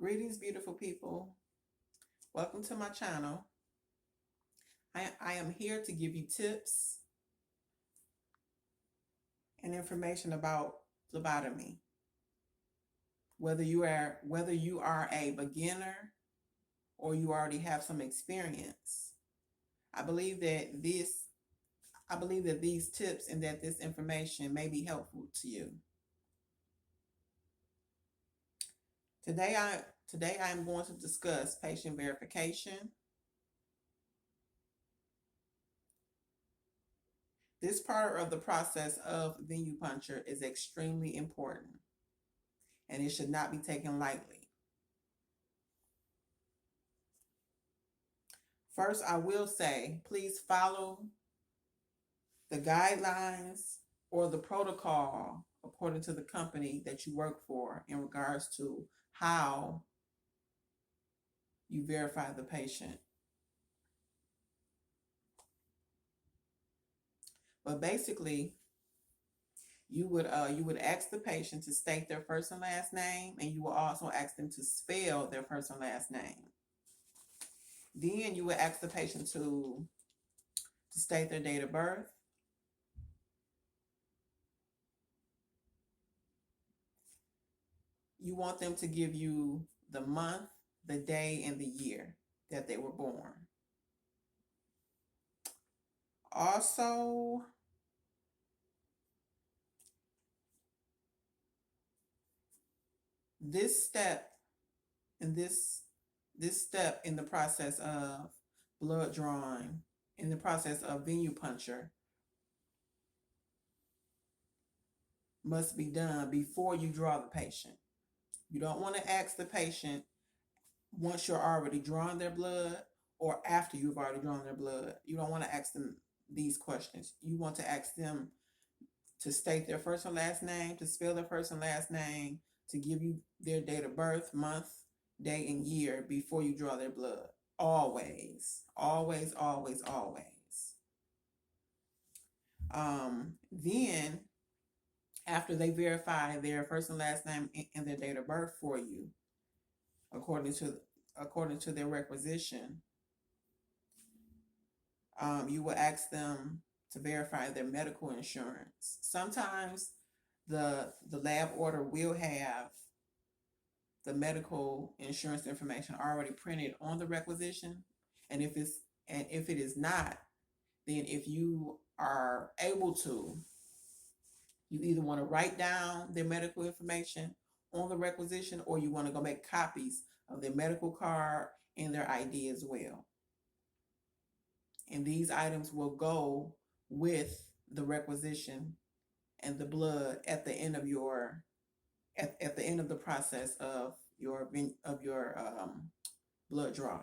Greetings, beautiful people. Welcome to my channel. I am here to give you tips and information about phlebotomy. Whether you are a beginner or you already have some experience, I believe that these tips and that this information may be helpful to you. Today I am going to discuss patient verification. This part of the process of venipuncture is extremely important and it should not be taken lightly. First, I will say, please follow the guidelines or the protocol according to the company that you work for in regards to how you verify the patient. But basically, you would ask the patient to state their first and last name, and you will also ask them to spell their first and last name. Then you would ask the patient to state their date of birth. You want them to give you the month, the day, and the year that they were born. Also, this step in the process of blood drawing, in the process of venipuncture, must be done before you draw the patient. You don't want to ask the patient once you're already drawing their blood or after you've already drawn their blood. You don't want to ask them these questions. You want to ask them to state their first and last name, to spell their first and last name, to give you their date of birth, month, day, and year before you draw their blood. Always, always, always, always. Then, after they verify their first and last name and their date of birth for you, according to their requisition, you will ask them to verify their medical insurance. Sometimes the lab order will have the medical insurance information already printed on the requisition, and if it is not, then if you are able to, you either want to write down their medical information on the requisition, or you want to go make copies of their medical card and their ID as well. And these items will go with the requisition and the blood at the end of at the end of the process of your blood draw.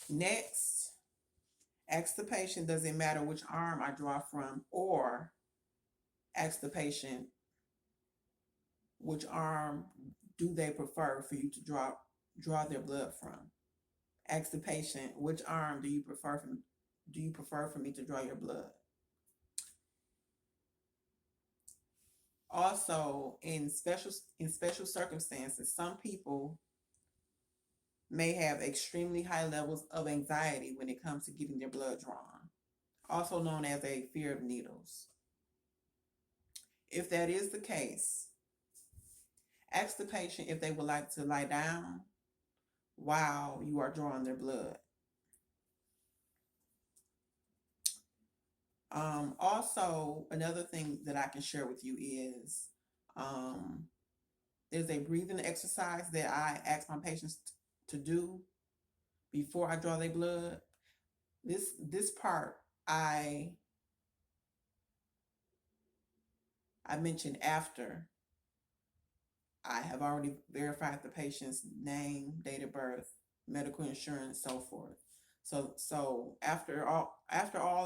Next, ask the patient, does it matter which arm I draw from, or ask the patient which arm do they prefer for you to draw their blood from. Ask the patient, which arm do you prefer for me to draw your blood? Also, in special circumstances, some people may have extremely high levels of anxiety when it comes to getting their blood drawn, also known as a fear of needles. If that is the case, ask the patient if they would like to lie down while you are drawing their blood. Also, another thing that I can share with you is there's a breathing exercise that I ask my patients to do before I draw their blood. This part I mentioned after I have already verified the patient's name, date of birth, medical insurance, so forth. So after all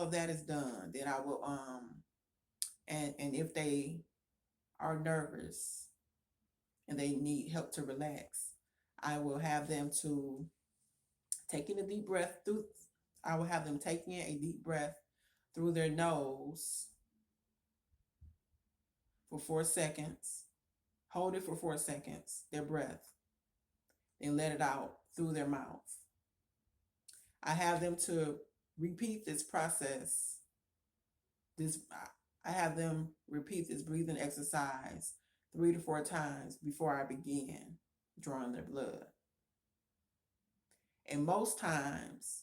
of that is done, then I will and if they are nervous and they need help to relax, I will have them to take in a deep breath through. I will have them taking a deep breath through their nose for 4 seconds, hold it for 4 seconds, their breath, and let it out through their mouth. I have them to repeat this process. This I have them repeat this breathing exercise 3 to 4 times before I begin drawing their blood. And most times,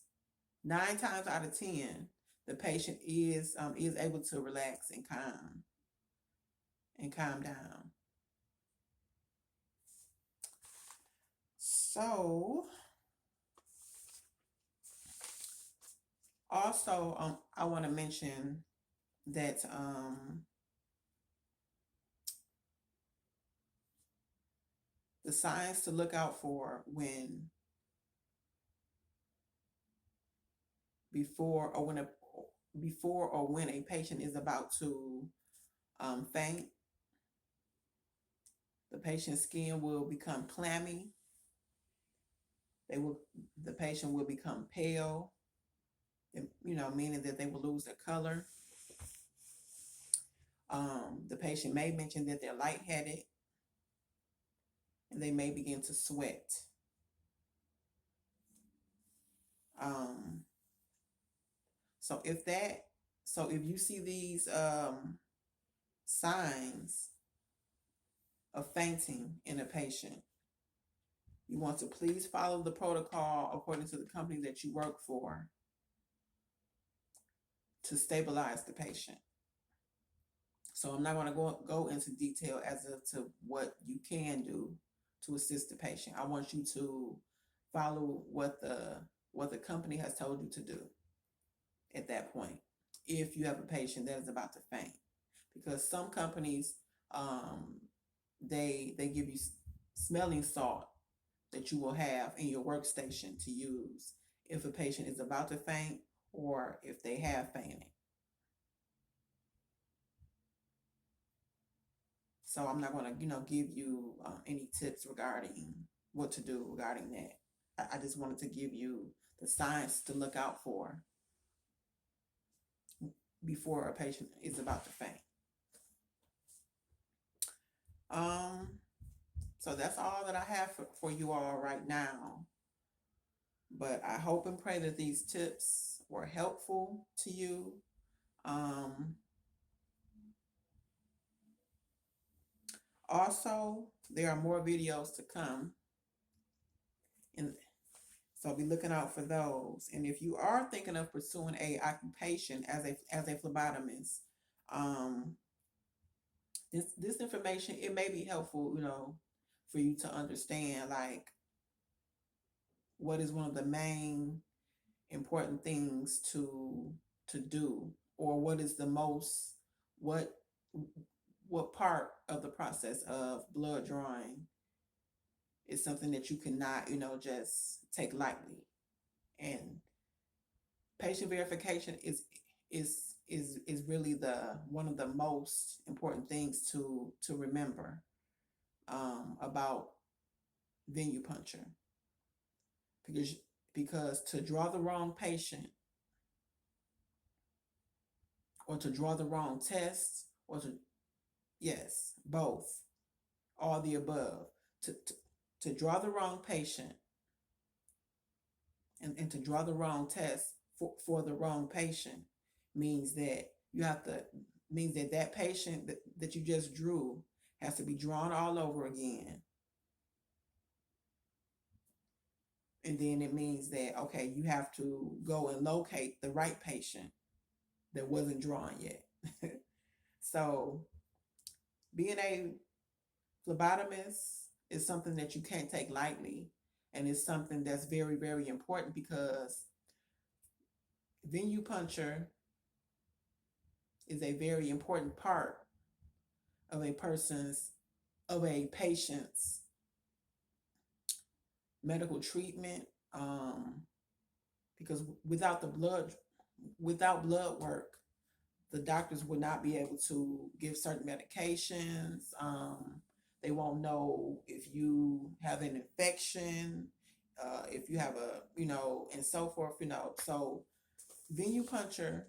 9 times out of 10, the patient is able to relax and calm down. So also I want to mention that the signs to look out for when before or when a patient is about to faint. The patient's skin will become clammy. The patient will become pale, meaning that they will lose their color. The patient may mention that they're lightheaded, and they may begin to sweat. So if you see these signs of fainting in a patient, you want to please follow the protocol according to the company that you work for to stabilize the patient. So I'm not going to go into detail as to what you can do to assist the patient. I want you to follow what the company has told you to do at that point if you have a patient that is about to faint, because some companies they give you smelling salt that you will have in your workstation to use if a patient is about to faint or if they have fainted. So I'm not going to, give you any tips regarding what to do regarding that. I just wanted to give you the signs to look out for before a patient is about to faint. So that's all that I have for you all right now. But I hope and pray that these tips were helpful to you. Also, there are more videos to come, and so be looking out for those. And if you are thinking of pursuing a occupation as a phlebotomist, this information, it may be helpful, for you to understand, like, what is one of the main important things to do, or what is the most what part of the process of blood drawing is something that you cannot, just take lightly. And patient verification is really the one of the most important things to remember about venipuncture, because to draw the wrong patient, or to draw the wrong test, or yes, both, all the above, to draw the wrong patient and to draw the wrong test for the wrong patient means that that patient that you just drew has to be drawn all over again. And then it means that, okay, you have to go and locate the right patient that wasn't drawn yet. So being a phlebotomist is something that you can't take lightly, and it's something that's very, very important, because venipuncture is a very important part of a patient's medical treatment, because without blood work, the doctors would not be able to give certain medications. They won't know if you have an infection, if you have and so forth, So venipuncture,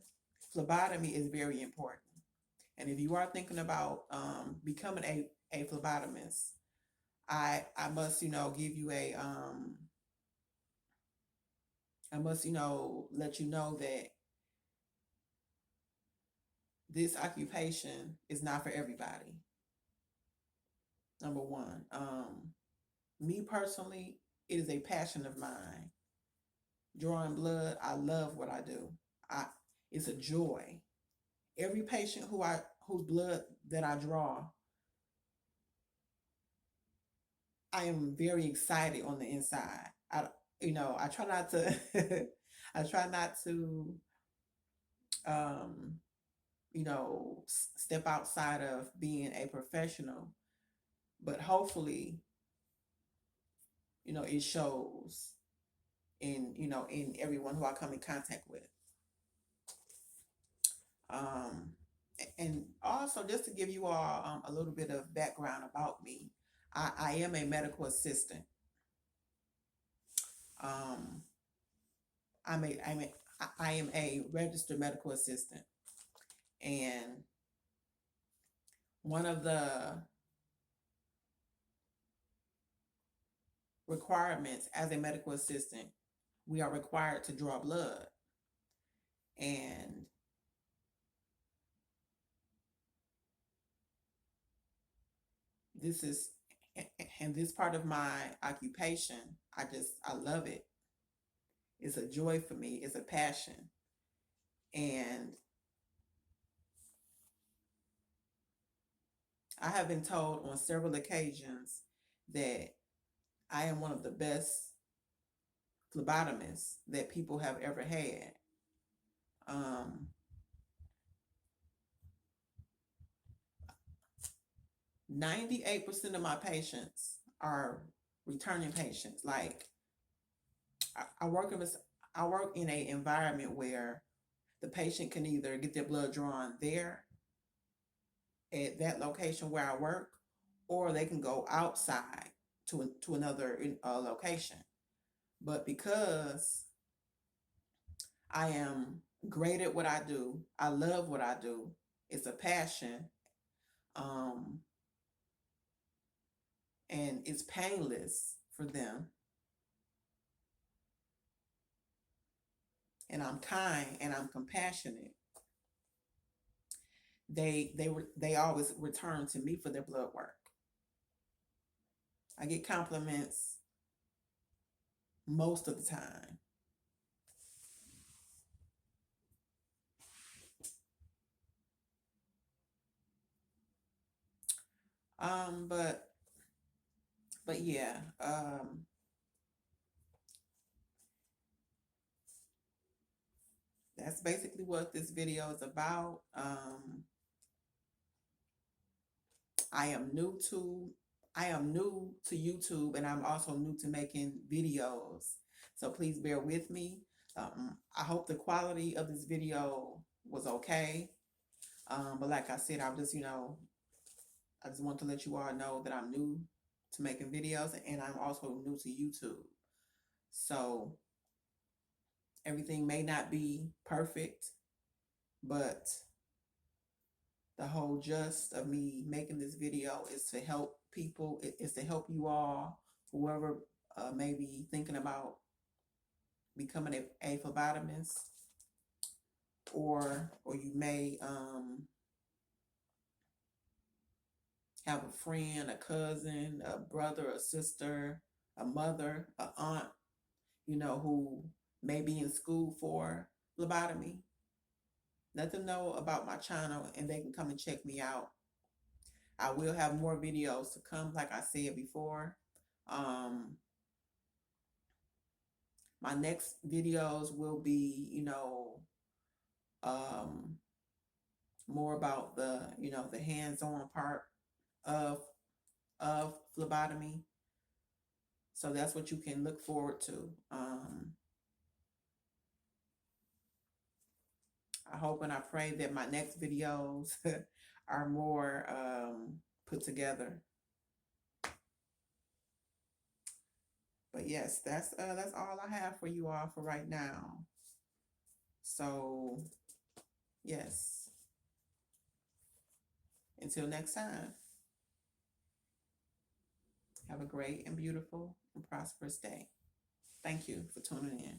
phlebotomy is very important. And if you are thinking about becoming a phlebotomist, I must, give you I must, let you know that this occupation is not for everybody. Number one. Me personally, it is a passion of mine. Drawing blood, I love what I do. I It's a joy. Every patient whose blood that I draw, I am very excited on the inside. I try not to I try not to um step outside of being a professional, but hopefully, it shows in everyone who I come in contact with. Um, and also, just to give you all a little bit of background about me, I am a medical assistant. Um, I am a registered medical assistant, and one of the requirements as a medical assistant, we are required to draw blood, and this is and this part of my occupation, I love it. It's a joy for me. It's a passion. And I have been told on several occasions that I am one of the best phlebotomists that people have ever had. Um, 98% of my patients are returning patients. Like I work in an environment where the patient can either get their blood drawn there at that location where I work, or they can go outside to another location. But because I am great at what I do, I love what I do. It's a passion, um, and it's painless for them. And I'm kind and I'm compassionate. They always return to me for their blood work. I get compliments most of the time. Um, but but yeah, that's basically what this video is about. I am new to I am new to YouTube, and I'm also new to making videos. So please bear with me. I hope the quality of this video was okay. But like I said, I just want to let you all know that I'm new to making videos, and I'm also new to YouTube. So everything may not be perfect, but the whole gist of me making this video is to help people, is to help you all, whoever may be thinking about becoming a phlebotomist, or you may have a friend, a cousin, a brother, a sister, a mother, a aunt, who may be in school for phlebotomy. Let them know about my channel and they can come and check me out. I will have more videos to come, like I said before. Um, my next videos will be, um, more about the hands-on part of phlebotomy. So that's what you can look forward to. I hope and I pray that my next videos are more put together. But yes, that's all I have for you all for right now. So yes. Until next time, have a great and beautiful and prosperous day. Thank you for tuning in.